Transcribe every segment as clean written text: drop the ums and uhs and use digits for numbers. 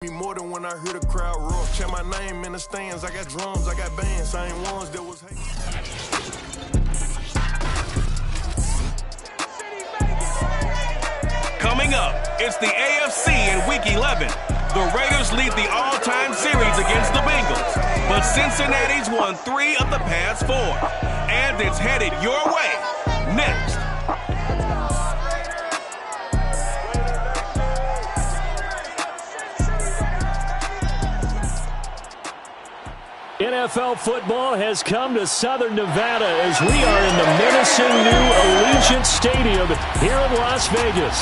Me more than when I hear the crowd roar. Check my name in the stands. I got drums, I got bands. Same ones that was hating. Coming up, it's the AFC in Week 11. The Raiders lead the all-time series against the Bengals, but Cincinnati's won 3 of the past 4, and it's headed your way next. NFL football has come to Southern Nevada as we are in the menacing new Allegiant Stadium here in Las Vegas.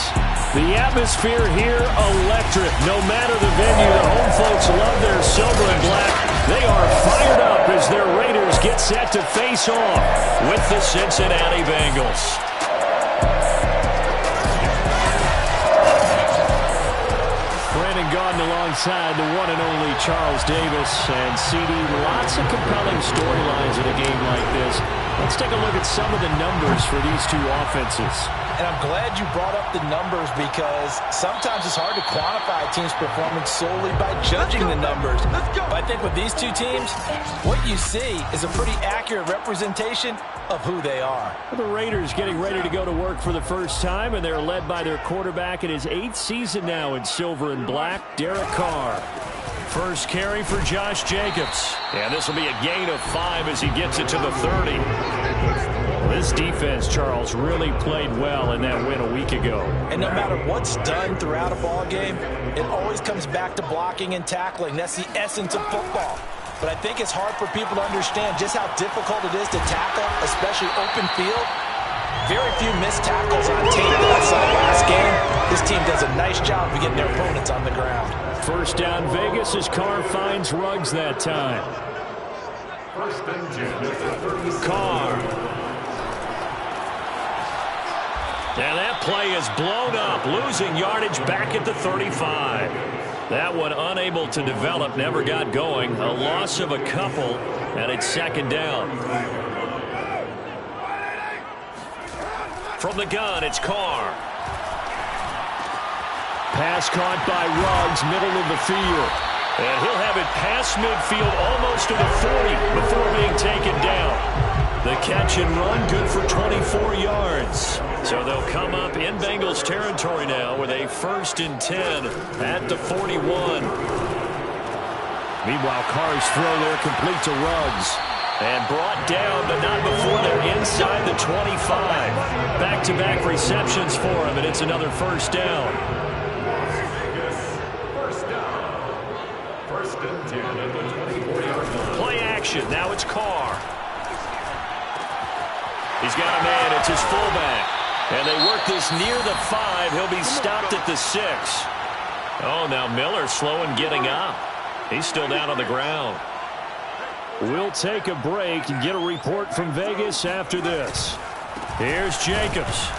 The atmosphere here electric. No matter the venue, the home folks love their silver and black. They are fired up as their Raiders get set to face off with the Cincinnati Bengals. Gordon alongside the one and only Charles Davis. And CD, lots of compelling storylines in a game like this. Let's take a look at some of the numbers for these two offenses. And I'm glad you brought up the numbers because sometimes it's hard to quantify a team's performance solely by judging the numbers. But I think with these two teams, what you see is a pretty accurate representation of who they are. The Raiders getting ready to go to work for the first time, and they're led by their quarterback in his 8th season now in silver and black, Derek Carr. First carry for Josh Jacobs. And this will be a gain of 5 as he gets it to the 30. Well, this defense, Charles, really played well in that win a week ago. And no matter what's done throughout a ball game, it always comes back to blocking and tackling. That's the essence of football. But I think it's hard for people to understand just how difficult it is to tackle, especially open field. Very few missed tackles on tape that I saw last game. This team does a nice job of getting their opponents on the ground. First down Vegas as Carr finds Ruggs that time. Carr. And that play is blown up, losing yardage back at the 35. That one unable to develop, never got going. A loss of a couple, and it's second down. From the gun, it's Carr. Pass caught by Ruggs, middle of the field. And he'll have it past midfield almost to the 40 before being taken down. The catch and run good for 24 yards. So they'll come up in Bengals territory now with a 1st and 10 at the 41. Meanwhile, Carr's throw there complete to Ruggs. And brought down, but not before they're inside the 25. Back-to-back receptions for him, and it's another first down. Play action. Now it's Carr. He's got a man. It's his fullback. And they work this near the 5. He'll be stopped at the 6. Oh, now Miller slow in getting up. He's still down on the ground. We'll take a break and get a report from Vegas after this. Here's Jacobs.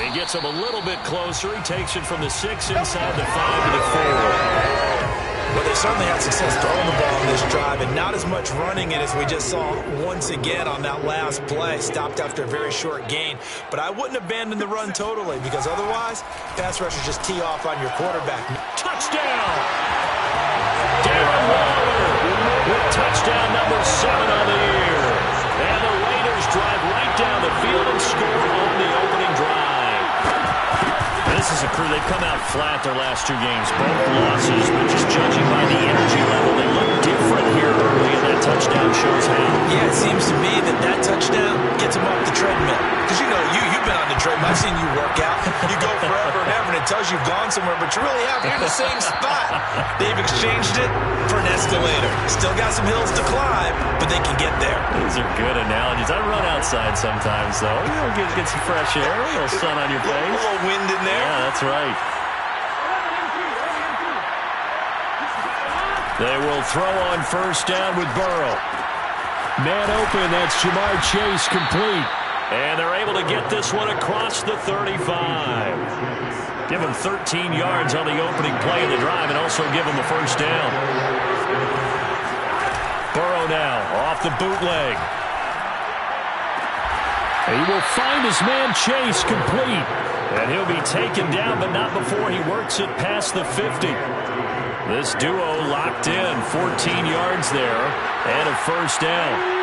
He gets him a little bit closer. He takes it from the 6 inside the 5 to the 4. Well, they certainly had success throwing the ball in this drive, and not as much running it as we just saw once again on that last play. Stopped after a very short gain. But I wouldn't abandon the run totally, because otherwise, pass rushers just tee off on your quarterback. Touchdown! Darren Waller with touchdown number 7 on the year. And the Raiders drive right down the field and score on the opening drive. This is a crew, they've come out flat their last 2 games, both losses, but just judging by the energy level, they look different here early, and that touchdown shows how. Yeah, it seems to me that touchdown gets them off the treadmill. Because, you've been on the treadmill. I've seen you work out. You go forever and ever, and it tells you you've gone somewhere, but you really have. You're in the same spot. They've exchanged it for an escalator. Still got some hills to climb, but they can get there. These are good analogies. I run outside sometimes, though. Get some fresh air, a little sun on your face. A little wind in there. Yeah, that's right. They will throw on first down with Burrow. Man open, that's Jamar Chase complete. And they're able to get this one across the 35. Give him 13 yards on the opening play of the drive and also give him a first down. Burrow now off the bootleg. He will find his man Chase complete. And he'll be taken down, but not before he works it past the 50. This duo locked in, 14 yards there, and a first down.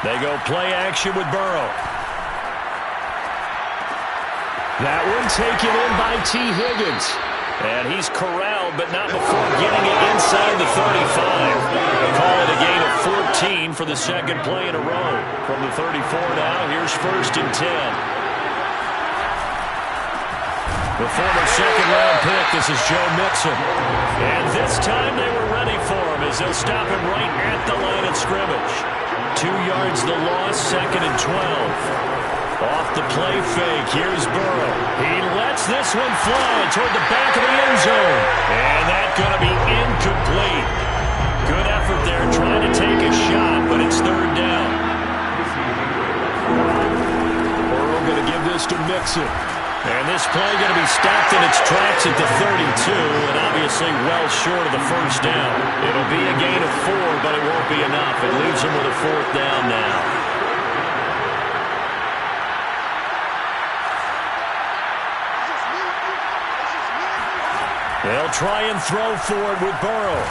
They go play action with Burrow. That one taken in by T. Higgins. And he's corralled, but not before getting it inside the 35. Call it a gain of 14 for the second play in a row. From the 34 now, here's 1st and 10. The former second-round pick, this is Joe Mixon. And this time they were ready for him as they'll stop him right at the line of scrimmage. 2 yards the loss, 2nd and 12. Off the play fake, here's Burrow. He lets this one fly toward the back of the end zone. And that's going to be incomplete. Good effort there trying to take a shot, but it's 3rd down. Burrow going to give this to Mixon. And this play going to be stopped in its tracks at the 32, and obviously well short of the first down. It'll be a gain of 4, but it won't be enough. It leaves them with a 4th down now. They'll try and throw for it with Burrow.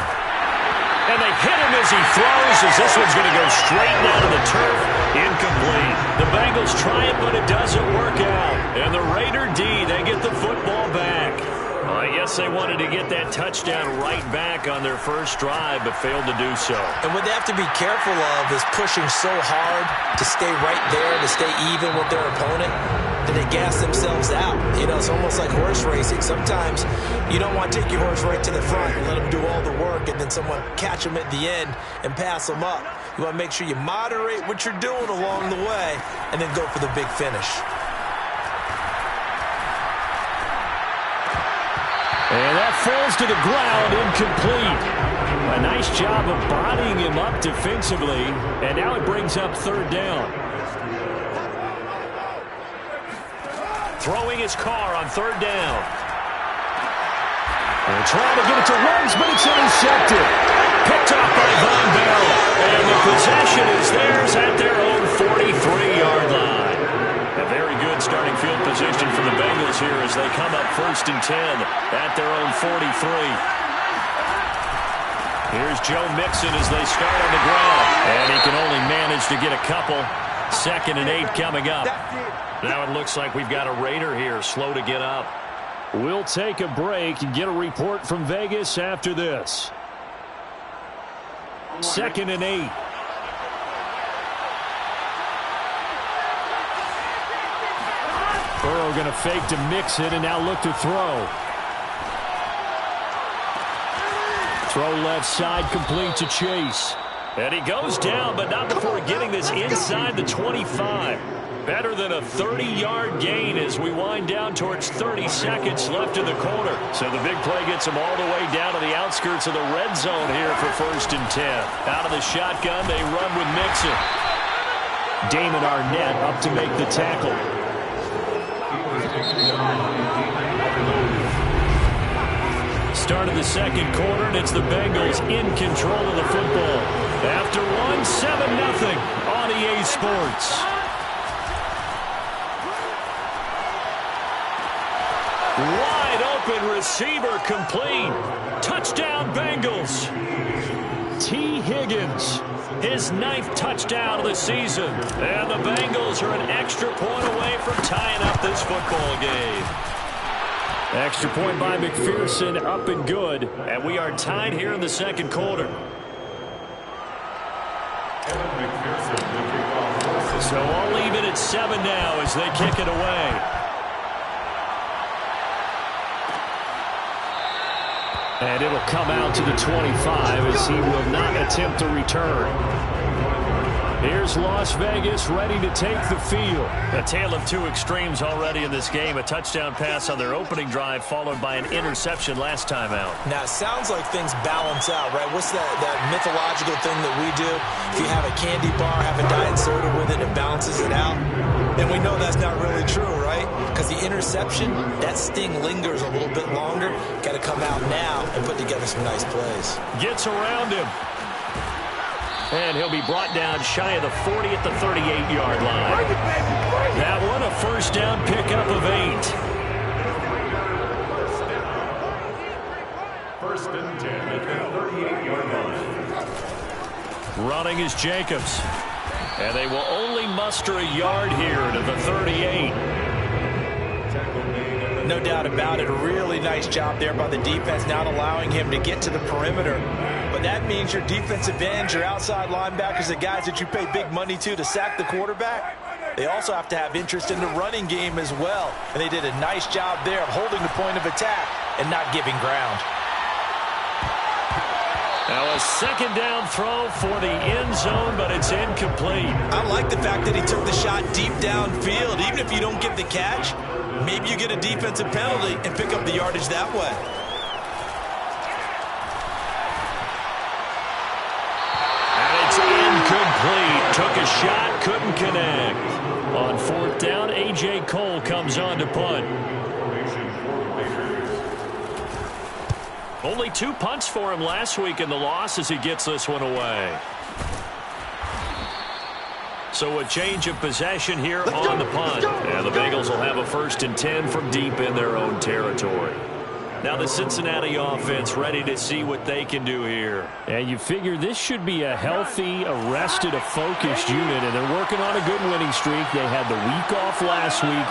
And they hit him as he throws, as this one's going to go straight down to the turf. Incomplete. The Bengals try it, but it doesn't work out. And the Raider D, they get the football back. I guess they wanted to get that touchdown right back on their first drive, but failed to do so. And what they have to be careful of is pushing so hard to stay right there, to stay even with their opponent, that they gas themselves out. You know, it's almost like horse racing. Sometimes you don't want to take your horse right to the front and let them do all the work, and then someone catch them at the end and pass them up. You want to make sure you moderate what you're doing along the way and then go for the big finish. And that falls to the ground, incomplete. A nice job of bodying him up defensively, and now it brings up 3rd down. Throwing his car on 3rd down. And trying to get it to Ruggs, but it's intercepted. Picked off by Von Bell. And the possession is theirs at their own 43-yard line. A very good starting field position for the Bengals here as they come up 1st and 10 at their own 43. Here's Joe Mixon as they start on the ground. And he can only manage to get a couple. 2nd and 8 coming up. Now it looks like we've got a Raider here, slow to get up. We'll take a break and get a report from Vegas after this. 2nd and 8. Burrow going to fake to Mixon and now look to throw. Throw left side, complete to Chase. And he goes down, but not before getting this inside the 25. Better than a 30-yard gain as we wind down towards 30 seconds left in the quarter. So the big play gets him all the way down to the outskirts of the red zone here for 1st and 10. Out of the shotgun, they run with Mixon. Damon Arnett up to make the tackle. Start of the second quarter, and it's the Bengals in control of the football. After one, 7-0 on EA Sports. Wide open receiver complete. Touchdown Bengals. T. Higgins, his 9th touchdown of the season. And the Bengals are an extra point away from tying up this football game. Extra point by McPherson, up and good. And we are tied here in the second quarter. So all even at 7 now as they kick it away. And it'll come out to the 25 as he will not attempt to return. Here's Las Vegas ready to take the field. A tale of two extremes already in this game. A touchdown pass on their opening drive followed by an interception last time out. Now, it sounds like things balance out, right? What's that mythological thing that we do? If you have a candy bar, have a diet soda with it, it balances it out. And we know that's not really true, right? Because the interception, that sting lingers a little bit longer. Got to come out now and put together some nice plays. Gets around him. And he'll be brought down shy of the 40 at the 38-yard line. That one, a first down pickup of 8. First and 10 at the 38-yard line. Running is Jacobs. And they will only muster a yard here to the 38. No doubt about it. A really nice job there by the defense, not allowing him to get to the perimeter. But that means your defensive ends, your outside linebackers, the guys that you pay big money to sack the quarterback, they also have to have interest in the running game as well. And they did a nice job there of holding the point of attack and not giving ground. Now a second down throw for the end zone, but it's incomplete. I like the fact that he took the shot deep downfield. Even if you don't get the catch, maybe you get a defensive penalty and pick up the yardage that way. And it's incomplete. Took a shot, couldn't connect. On fourth down, A.J. Cole comes on to punt. Only 2 punts for him last week in the loss as he gets this one away. So a change of possession here on the punt. And the Bengals will have a 1st and 10 from deep in their own territory. Now the Cincinnati offense ready to see what they can do here. And you figure this should be a healthy, arrested, a focused unit. And they're working on a good winning streak. They had the week off last week.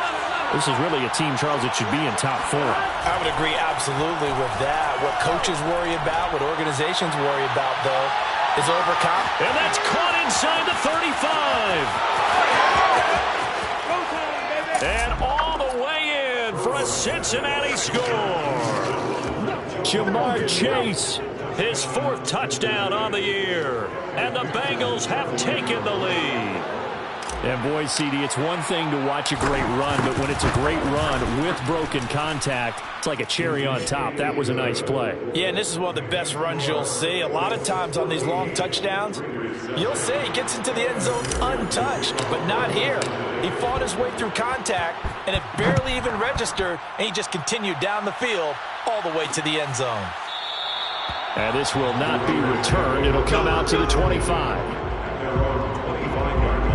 This is really a team, Charles, that should be in top 4. I would agree absolutely with that. What coaches worry about, what organizations worry about, though, is overcome. And that's caught inside the 35. And all the way in for a Cincinnati score. Jamar Chase, his 4th touchdown on the year. And the Bengals have taken the lead. And boy, CD, it's one thing to watch a great run, but when it's a great run with broken contact, it's like a cherry on top. That was a nice play. Yeah, and this is one of the best runs you'll see. A lot of times on these long touchdowns, you'll see he gets into the end zone untouched, but not here. He fought his way through contact, and it barely even registered, and he just continued down the field all the way to the end zone. And this will not be returned. It'll come out to the 25.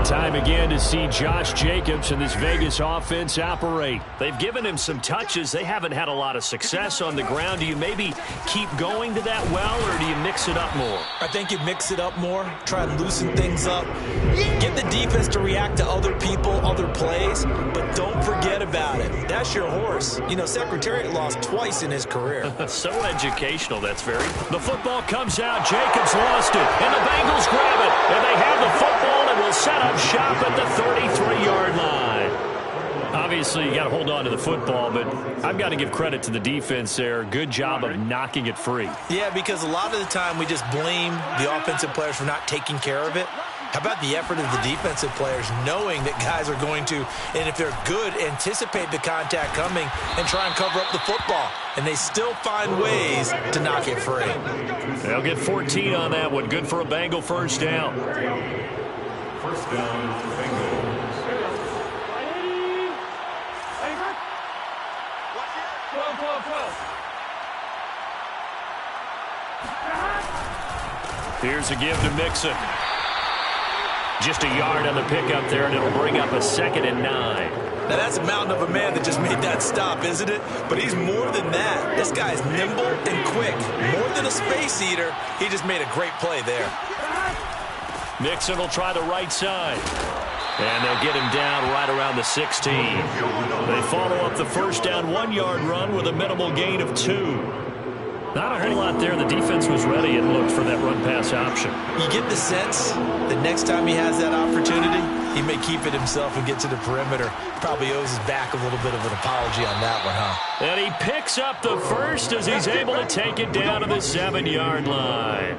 Time again to see Josh Jacobs and this Vegas offense operate. They've given him some touches. They haven't had a lot of success on the ground. Do you maybe keep going to that well, or do you mix it up more? I think you mix it up more, try and loosen things up. Get the defense to react to other people, other plays, but don't forget about it. That's your horse. You know, Secretariat lost twice in his career. So educational, that's very. The football comes out. Jacobs lost it, and the Bengals grab it. And they have the football and will set up shop at the 33-yard line. Obviously, you got to hold on to the football, but I've got to give credit to the defense there. Good job of knocking it free. Yeah, because a lot of the time we just blame the offensive players for not taking care of it. How about the effort of the defensive players knowing that guys are going to, and if they're good, anticipate the contact coming and try and cover up the football. And they still find ways to knock it free. They'll get 14 on that one. Good for a Bengal first down. First down, Bengals. Here's a give to Mixon. Just a yard on the pickup there, and it'll bring up a 2nd and 9. Now, that's a mountain of a man that just made that stop, isn't it? But he's more than that. This guy's nimble and quick. More than a space eater, he just made a great play there. Mixon will try the right side. And they'll get him down right around the 16. They follow up the first down 1-yard run with a minimal gain of 2. Not a whole lot there. The defense was ready and looked for that run-pass option. You get the sense that next time he has that opportunity, he may keep it himself and get to the perimeter. Probably owes his back a little bit of an apology on that one, huh? And he picks up the first as he's able to take it down to the 7-yard line.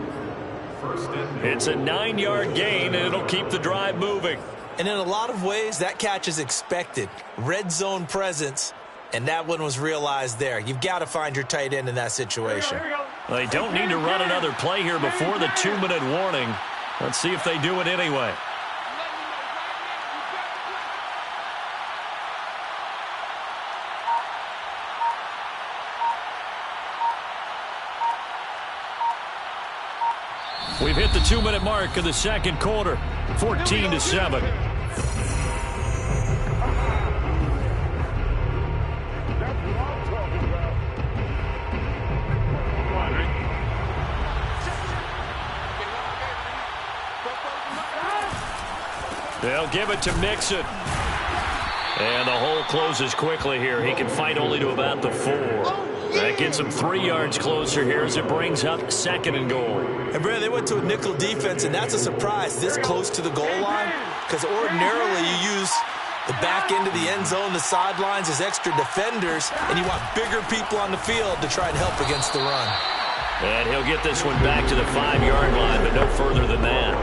It's a 9-yard gain, and it'll keep the drive moving. And in a lot of ways, that catch is expected. Red zone presence. And that one was realized there. You've got to find your tight end in that situation. They don't need to run another play here before the 2-minute warning. Let's see if they do it anyway. We've hit the 2-minute mark of the second quarter. 14-7. They'll give it to Mixon. And the hole closes quickly here. He can fight only to about the 4. That gets him 3 yards closer here as it brings up 2nd and goal. And, Brandon, they went to a nickel defense, and that's a surprise this close to the goal line, because ordinarily you use the back end of the end zone, the sidelines as extra defenders, and you want bigger people on the field to try and help against the run. And he'll get this one back to the 5-yard line, but no further than that.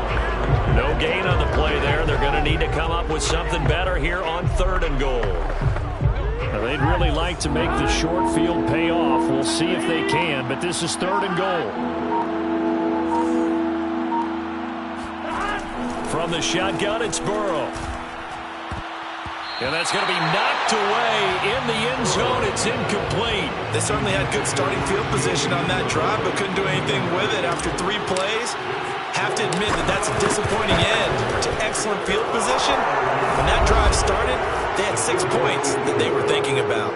No gain on the play there. They're going to need to come up with something better here on 3rd and goal. Well, they'd really like to make the short field pay off. We'll see if they can, but this is 3rd and goal. From the shotgun, it's Burrow. And that's going to be knocked away in the end zone. It's incomplete. They certainly had good starting field position on that drive, but couldn't do anything with it after 3 plays. Have to admit that that's a disappointing end to excellent field position. When that drive started, they had 6 points that they were thinking about.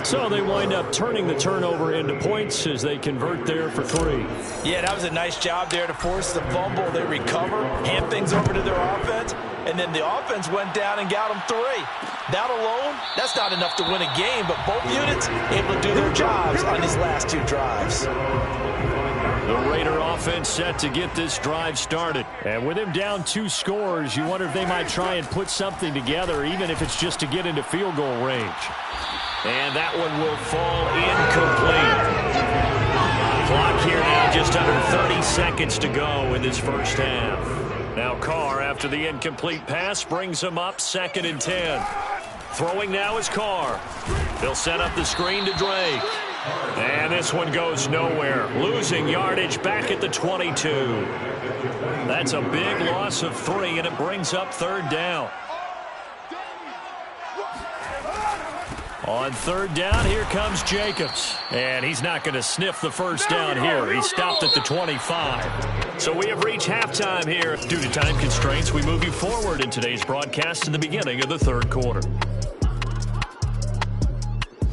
So they wind up turning the turnover into points as they convert there for 3. Yeah, that was a nice job there to force the fumble. They recover, hand things over to their offense, and then the offense went down and got them 3. That alone, that's not enough to win a game, but both units able to do their jobs on these last 2 drives. The Raider offense set to get this drive started. And with him down 2 scores, you wonder if they might try and put something together, even if it's just to get into field goal range. And that one will fall incomplete. Clock here now just under 30 seconds to go in this first half. Now Carr, after the incomplete pass, brings him up 2nd and 10. Throwing now is Carr. They'll set up the screen to Drake. And this one goes nowhere. Losing yardage back at the 22. That's a big loss of 3, and it brings up 3rd down. On 3rd down, here comes Jacobs. And he's not going to sniff the first down here. He stopped at the 25. So we have reached halftime here. Due to time constraints, we move you forward in today's broadcast in the beginning of the 3rd quarter.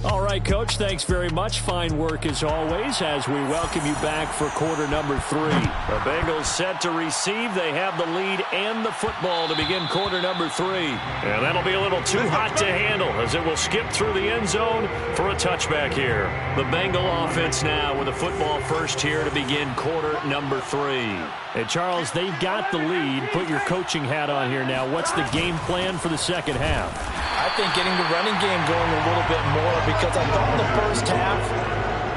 All right, Coach, thanks very much. Fine work as always as we welcome you back for quarter number 3. The Bengals set to receive. They have the lead and the football to begin quarter number 3. And that'll be a little too hot to handle as it will skip through the end zone for a touchback here. The Bengal offense now with a football first here to begin quarter number 3. Hey, Charles, they've got the lead. Put your coaching hat on here now. What's the game plan for the second half? I think getting the running game going a little bit more, because I thought in the first half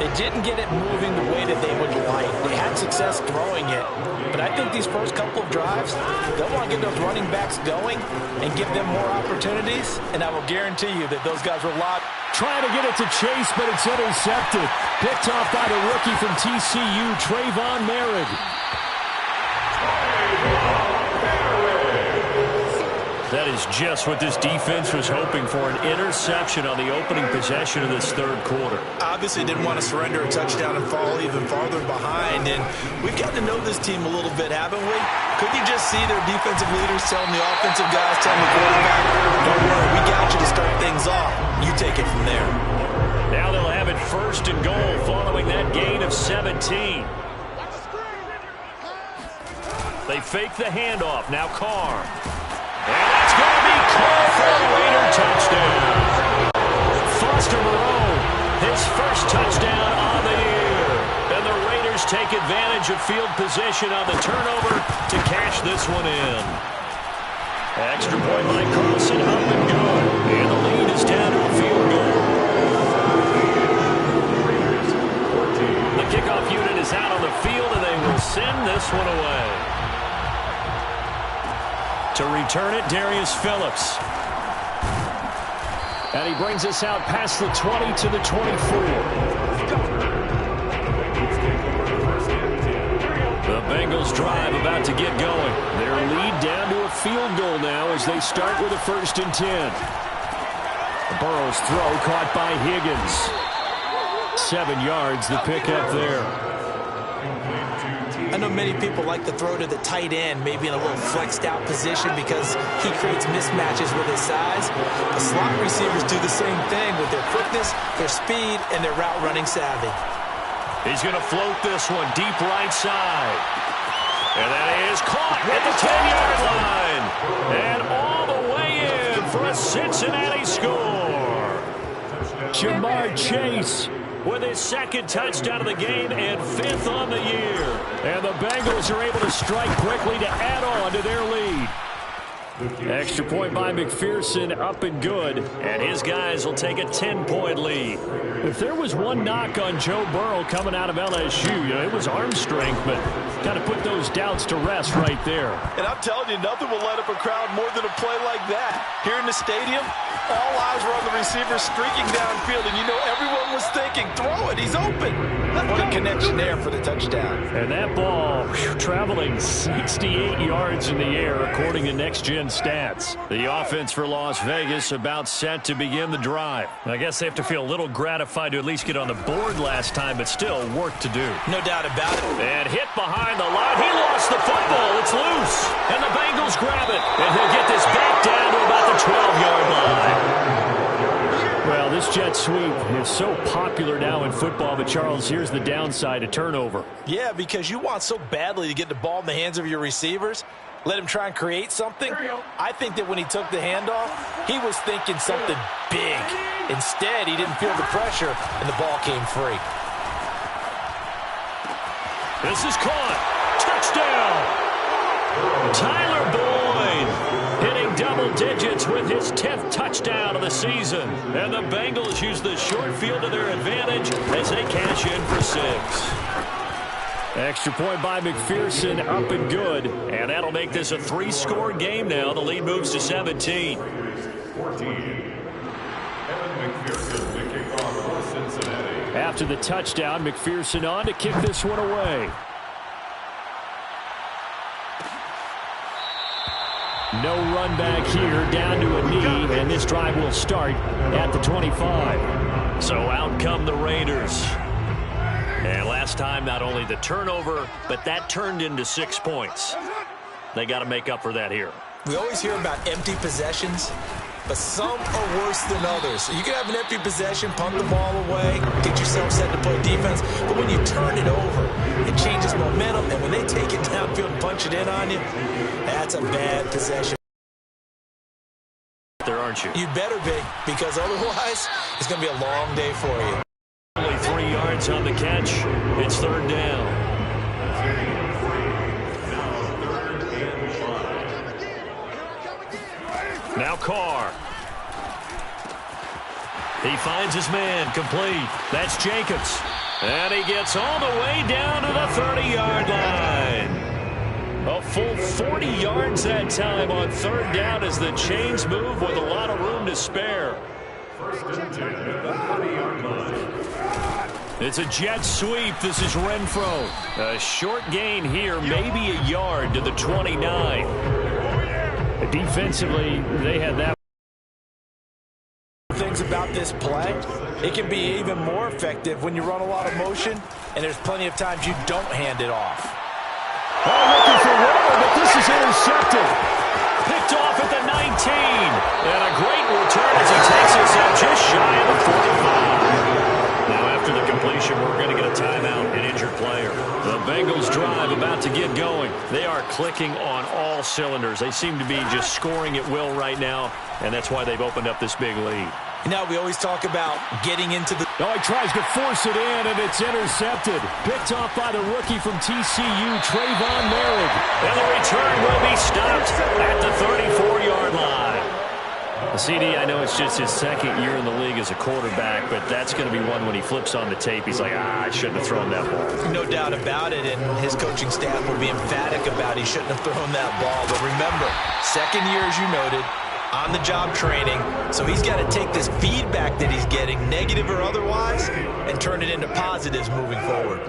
they didn't get it moving the way that they would like. They had success throwing it, but I think these first couple of drives, they'll want to get those running backs going and give them more opportunities, and I will guarantee you that those guys will lock. Trying to get it to Chase, but it's intercepted. Picked off by the rookie from TCU, Trayvon Merritt. That is just what this defense was hoping for, an interception on the opening possession of this 3rd quarter. Obviously didn't want to surrender a touchdown and fall even farther behind, and we've gotten to know this team a little bit, haven't we? Could you just see their defensive leaders telling the offensive guys, telling the quarterback, don't worry, we got you to start things off. You take it from there. Now they'll have it 1st and goal following that gain of 17. They fake the handoff. Now Carr. And that's going to be caught for a Raider touchdown. Foster Moreau, his first touchdown on the year. And the Raiders take advantage of field position on the turnover to cash this one in. Extra point by Carlson, up and good. And the lead is down to a field goal. The kickoff unit is out on the field, and they will send this one away. To return it, Darius Phillips. And he brings us out past the 20 to the 24. The Bengals drive about to get going. Their lead down to a field goal now as they start with a 1st and 10. Burrow's throw caught by Higgins. 7 yards, the pickup there. I know many people like to throw to the tight end, maybe in a little flexed out position because he creates mismatches with his size. The slot receivers do the same thing with their quickness, their speed, and their route running savvy. He's going to float this one deep right side. And that is caught at the 10-yard line. And all the way in for a Cincinnati score. Jamar Chase with his second touchdown of the game and 5th on the year. And the Bengals are able to strike quickly to add on to their lead. Extra point by McPherson, up and good. And his guys will take a 10-point lead. If there was one knock on Joe Burrow coming out of LSU, it was arm strength, but kind of put those doubts to rest right there. And I'm telling you, nothing will light up a crowd more than a play like that. Here in the stadium, all eyes were on the receiver streaking downfield, and you know everyone was thinking, throw it, he's open. What a connection there for the touchdown. And that ball traveling 68 yards in the air, according to Next Gen Stats. The offense for Las Vegas about set to begin the drive. I guess they have to feel a little gratified to at least get on the board last time, but still work to do. No doubt about it. And hit behind the line. He lost the football. It's loose. And the Bengals grab it. And he'll get this back down to about the 12-yard line. Well, this jet sweep is so popular now in football, but Charles, here's the downside, a turnover. Yeah, because you want so badly to get the ball in the hands of your receivers. Let him try and create something. I think that when he took the handoff, he was thinking something big. Instead, he didn't feel the pressure, and the ball came free. This is caught. Touchdown. Tyler Boyd hitting double digits with his 10th touchdown of the season. And the Bengals use the short field to their advantage as they cash in for 6. Extra point by McPherson, up and good. And that'll make this a 3-score game now. The lead moves to 17. 14. McPherson to kick off for Cincinnati. After the touchdown, McPherson on to kick this one away. No run back here, down to a knee, and this drive will start at the 25. So out come the Raiders. And last time, not only the turnover, but that turned into 6 points. They got to make up for that here. We always hear about empty possessions, but some are worse than others. You can have an empty possession, punt the ball away, get yourself set to play defense, but when you turn it over, it changes momentum, and when they take it downfield and punch it in on you, that's a bad possession. There, aren't you? You better be, because otherwise, it's going to be a long day for you. Only 3 yards on the catch. It's 3rd down. Now Carr. He finds his man, complete. That's Jacobs. And he gets all the way down to the 30-yard line. A full 40 yards that time on 3rd down as the chains move with a lot of room to spare. 1st and 10 at the 30-yard line. It's a jet sweep. This is Renfro. A short gain here, maybe a yard to the 29. Defensively, they had that. Things about this play, it can be even more effective when you run a lot of motion, and there's plenty of times you don't hand it off. Oh, looking for Waller, but this is intercepted. Picked off at the 19. And a great return as he takes us out just shy of the 45. Now after the completion, we're going to get a timeout, an injured player. The Bengals drive about to get going. They are clicking on all cylinders. They seem to be just scoring at will right now, and that's why they've opened up this big lead. You know, we always talk about getting into the... Oh, he tries to force it in, and it's intercepted. Picked off by the rookie from TCU, Trayvon Merritt. And the return will be stopped at the 34-yard line. CD, I know it's just his 2nd year in the league as a quarterback, but that's going to be one when he flips on the tape. He's like, I shouldn't have thrown that ball. No doubt about it, and his coaching staff will be emphatic about he shouldn't have thrown that ball. But remember, 2nd year, as you noted, on-the-job training, so he's got to take this feedback that he's getting, negative or otherwise, and turn it into positives moving forward.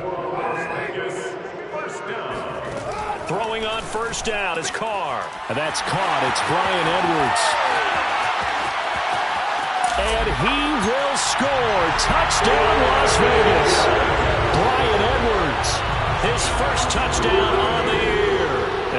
Throwing on 1st down is Carr. And that's caught. It's Bryan Edwards. And he will score. Touchdown, Las Vegas. Bryan Edwards His first touchdown on the year.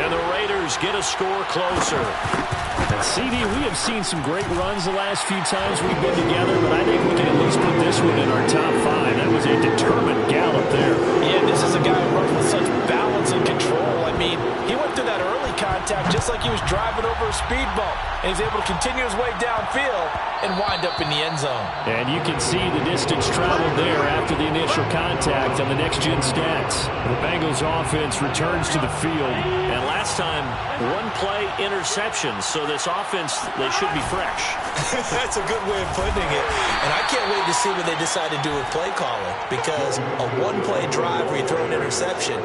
And the Raiders get a score closer. And CD, we have seen some great runs the last few times we've been together, but I think we can at least put this one in our top 5. That was a determined gallop there. Yeah, this is a guy who runs with such balance and control. I mean, he went through that early contact just like he was driving over a speed bump. And he's able to continue his way downfield and wind up in the end zone. And you can see the distance traveled there after the initial contact on the next-gen stats. The Bengals offense returns to the field. And last time, one-play interception. So this offense, they should be fresh. That's a good way of putting it. And I can't wait to see what they decide to do with play calling. Because a one-play drive where you throw an interception,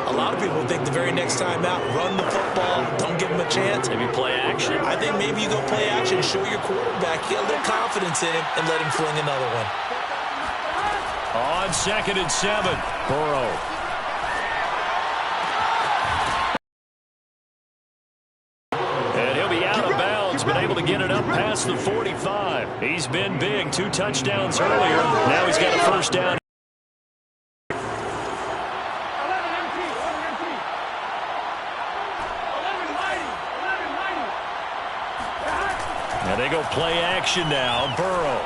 a lot of people think the very next time out, run the football, don't give him a chance. Maybe play action. I think maybe you go play action, show your quarterback, get a little confidence in him, and let him fling another one. On 2nd and 7, Burrow. And he'll be out of bounds, but able to get it up past the 45. He's been big, 2 touchdowns earlier. Now he's got a first down. And they go play action now. Burrow.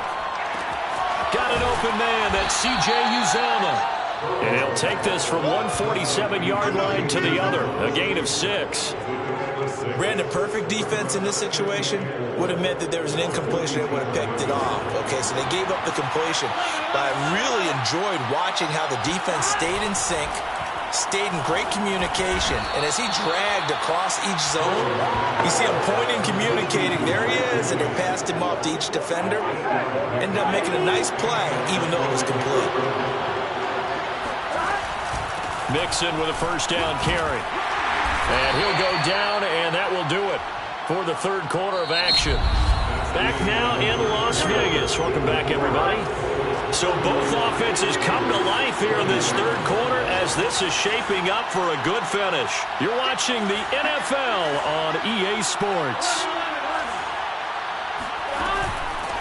Got an open man. That's C.J. Uzomah. And he'll take this from 147-yard line to the other. A gain of 6. Brandon, perfect defense in this situation would have meant that there was an incompletion that would have picked it off. Okay, so they gave up the completion. But I really enjoyed watching how the defense stayed in sync, stayed in great communication, and as he dragged across each zone, you see him pointing, communicating. There he is, and they passed him off to each defender. Ended up making a nice play, even though it was complete. Mixon with a first down carry. And he'll go down, and that will do it for the third quarter of action. Back now in Las Vegas. Welcome back, everybody. So both offenses come to life here in this third quarter as this is shaping up for a good finish. You're watching the NFL on EA Sports.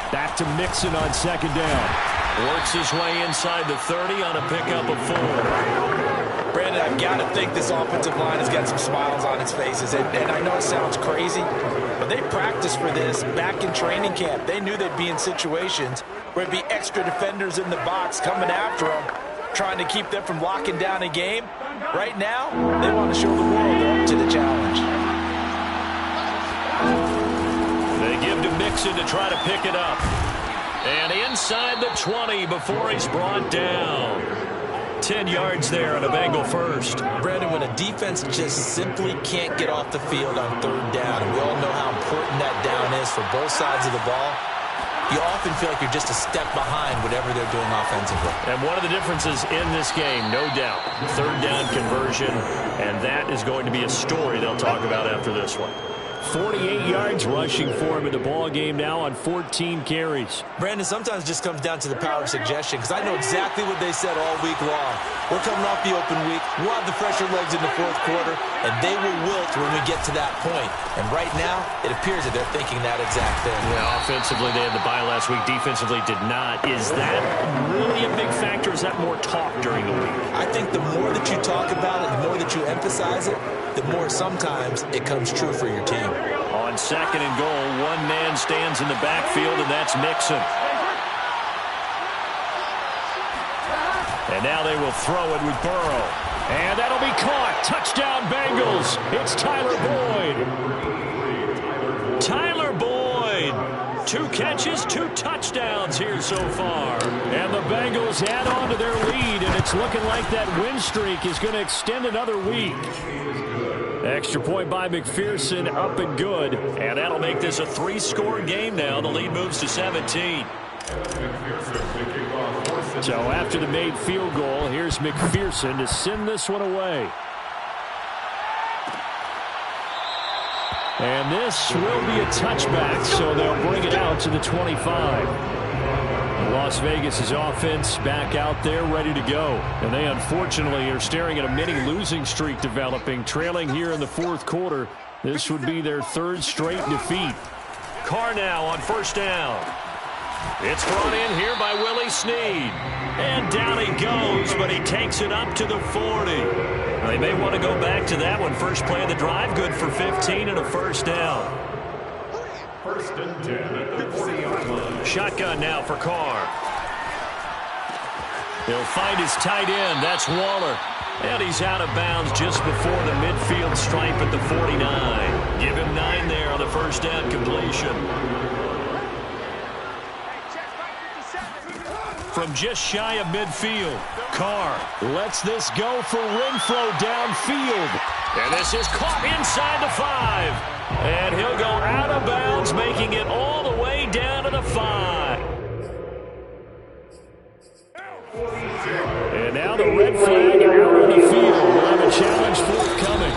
Back to Mixon on 2nd down. Works his way inside the 30 on a pickup of 4. Brandon, I've got to think this offensive line has got some smiles on its faces. And I know it sounds crazy, but they practiced for this back in training camp. They knew they'd be in situations where it'd be extra defenders in the box coming after them, trying to keep them from locking down a game. Right now, they want to show the world they're up to the challenge. They give to Mixon to try to pick it up. And inside the 20 before he's brought down. 10 yards there on a Bengal first. Brandon, when a defense just simply can't get off the field on 3rd down, and we all know how important that down is for both sides of the ball, you often feel like you're just a step behind whatever they're doing offensively. And one of the differences in this game, no doubt, 3rd down conversion, and that is going to be a story they'll talk about after this one. 48 yards rushing for him in the ball game now on 14 carries. Brandon, sometimes it just comes down to the power of suggestion, because I know exactly what they said all week long. We're coming off the open week. We'll have the fresher legs in the 4th quarter, and they will wilt when we get to that point. And right now, it appears that they're thinking that exact thing. Yeah, offensively, they had the bye last week. Defensively, did not. Is that really a big factor? Is that more talk during the week? I think the more that you talk about it, the more that you emphasize it, the more sometimes it comes true for your team. On 2nd and goal, one man stands in the backfield, and that's Mixon. And now they will throw it with Burrow. And that'll be caught. Touchdown, Bengals. It's Tyler Boyd. Tyler Boyd. 2 catches, 2 touchdowns here so far. And the Bengals add on to their lead, and it's looking like that win streak is going to extend another week. Extra point by McPherson, up and good. And that'll make this a 3-score game now. The lead moves to 17. So after the made field goal, here's McPherson to send this one away. And this will be a touchback, so they'll bring it out to the 25. Las Vegas' offense back out there ready to go. And they unfortunately are staring at a mini losing streak developing, trailing here in the 4th quarter. This would be their 3rd straight defeat. Carr now on 1st down. It's brought in here by Willie Snead. And down he goes, but he takes it up to the 40. They may want to go back to that one. First play of the drive, good for 15 and a first down. First and 10 at the 40-yard line. Shotgun now for Carr. He'll find his tight end. That's Waller. And he's out of bounds just before the midfield stripe at the 49. Give him 9 there on the first down completion. From just shy of midfield, Carr lets this go for Renfro downfield. And this is caught inside the 5. And he'll go out of bounds, making it all the way down to the 5. And now the red flag out on the field. We'll have a challenge forthcoming.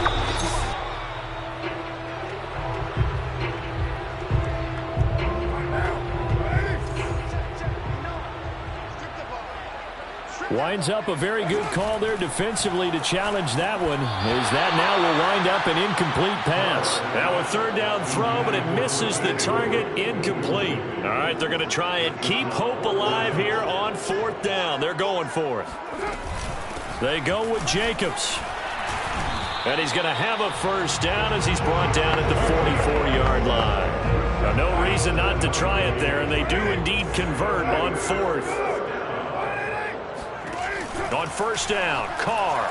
Winds up a very good call there defensively to challenge that one. As that now will wind up an incomplete pass. Now a third down throw, but it misses the target. Incomplete. All right, they're going to try and keep hope alive here on fourth down. They're going for it. They go with Jacobs. And he's going to have a first down as he's brought down at the 44-yard line. Now, no reason not to try it there, and they do indeed convert on fourth. On first down, Carr.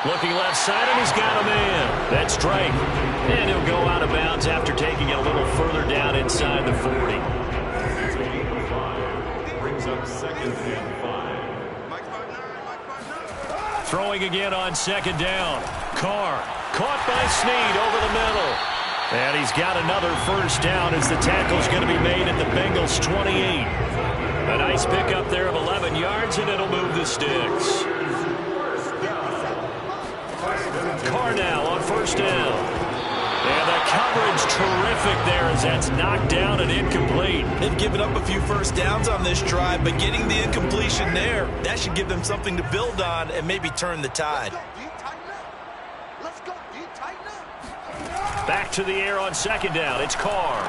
Looking left side, and he's got a man. That's Drake. And he'll go out of bounds after taking it a little further down inside the 40. Brings up second and 5. Throwing again on second down. Carr caught by Snead over the middle. And he's got another first down as the tackle's going to be made at the Bengals' 28. A nice pickup there of 11 yards, and it'll move the sticks. Carr now on first down. And the coverage terrific there as that's knocked down and incomplete. They've given up a few first downs on this drive, but getting the incompletion there, that should give them something to build on and maybe turn the tide. Back to the air on second down. It's Carr.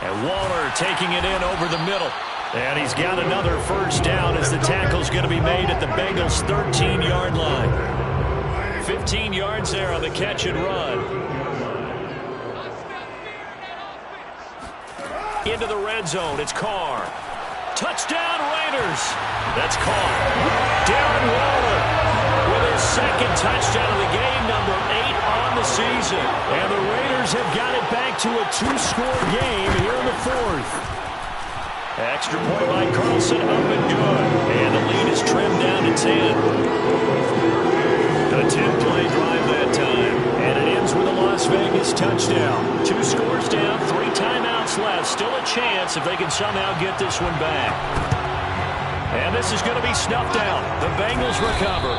And Waller taking it in over the middle. And he's got another first down as the tackle's going to be made at the Bengals' 13-yard line. 15 yards there on the catch and run. Into the red zone, it's Carr. Touchdown Raiders. That's caught. Darren Waller with his second touchdown of the game, number 8 on the season. And the Raiders have got it back to a 2-score game here in the fourth. Extra point by Carlson, up and good. And the lead is trimmed down to 10. A 10-play drive that time. And it ends with a Las Vegas touchdown. 2 scores down, 3 timeouts left. Still a chance if they can somehow get this one back. And this is going to be snuffed out. The Bengals recover.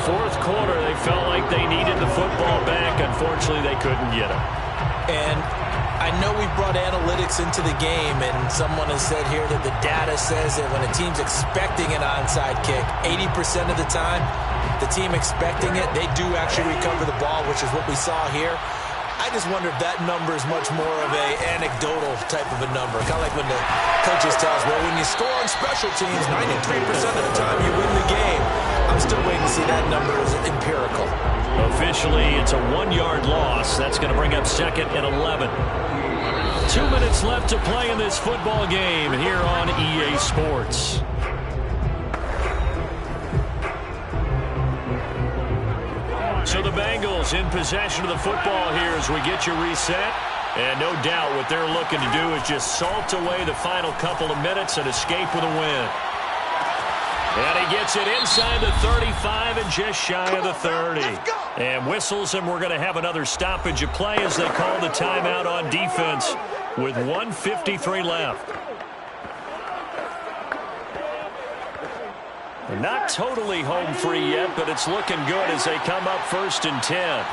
Fourth quarter, they felt like they needed the football back. Unfortunately, they couldn't get it. And I know we've brought analytics into the game, and someone has said here that the data says that when a team's expecting an onside kick, 80% of the time, the team expecting it, they do actually recover the ball, which is what we saw here. I just wonder if that number is much more of a anecdotal type of a number. Kind of like when the coaches tell us, well, when you score on special teams, 93% of the time you win the game. I'm still waiting to see that number as empirical. Officially, it's a 1-yard loss. That's going to bring up second and 11. 2 minutes left to play in this football game here on EA Sports. So the Bengals in possession of the football here as we get you reset. And no doubt what they're looking to do is just salt away the final couple of minutes and escape with a win. And he gets it inside the 35 and just shy of the 30. And whistles, and we're going to have another stoppage of play as they call the timeout on defense with 1:53 left. Not totally home free yet, but it's looking good as they come up 1st and 10.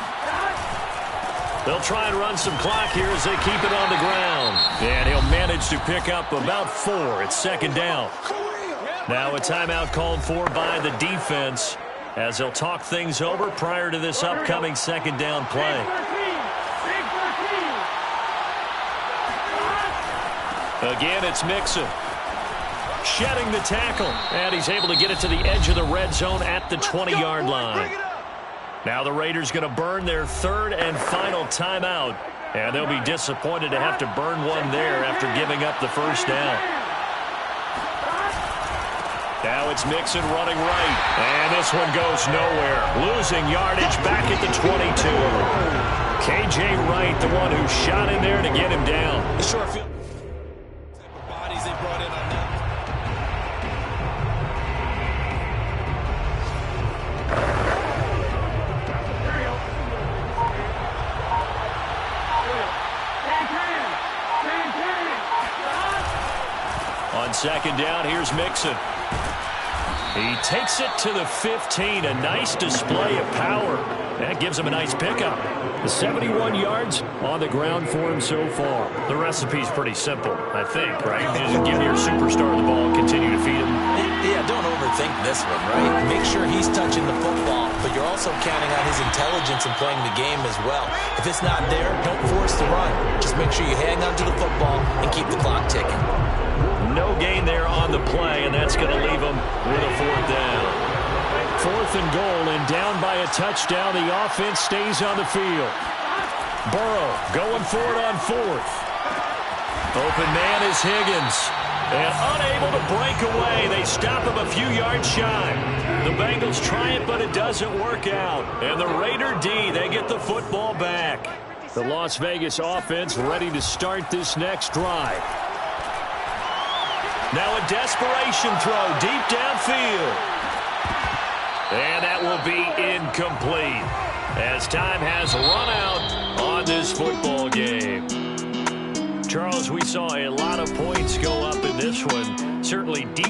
They'll try and run some clock here as they keep it on the ground. And he'll manage to pick up about 4. It's second down. Now a timeout called for by the defense as they'll talk things over prior to this upcoming second down play. Again, it's Mixon. Shedding the tackle. And he's able to get it to the edge of the red zone at the 20-yard line. Now the Raiders going to burn their third and final timeout. And they'll be disappointed to have to burn one there after giving up the first down. Now it's Mixon running right. And this one goes nowhere. Losing yardage back at the 22. K.J. Wright, the one who shot in there to get him down. The short field. Bodies they brought in on that. On second down, here's Mixon. He takes it to the 15. A nice display of power. That gives him a nice pickup. The 71 yards on the ground for him so far. The recipe's pretty simple, I think, right? Just give your superstar the ball, continue to feed him. Yeah, don't overthink this one, right? Make sure he's touching the football, but you're also counting on his intelligence in playing the game as well. If it's not there, don't force the run. Just make sure you hang on to the football and keep the clock ticking. No gain there on the play, and that's going to leave him with a fourth down. Fourth and goal, and down by a touchdown. The offense stays on the field. Burrow going for it on fourth. Open man is Higgins. And unable to break away. They stop him a few yards shy. The Bengals try it, but it doesn't work out. And the Raider D, they get the football back. The Las Vegas offense ready to start this next drive. Now a desperation throw deep downfield. And that will be incomplete as time has run out on this football game. Charles, we saw a lot of points go up in this one. Certainly deep.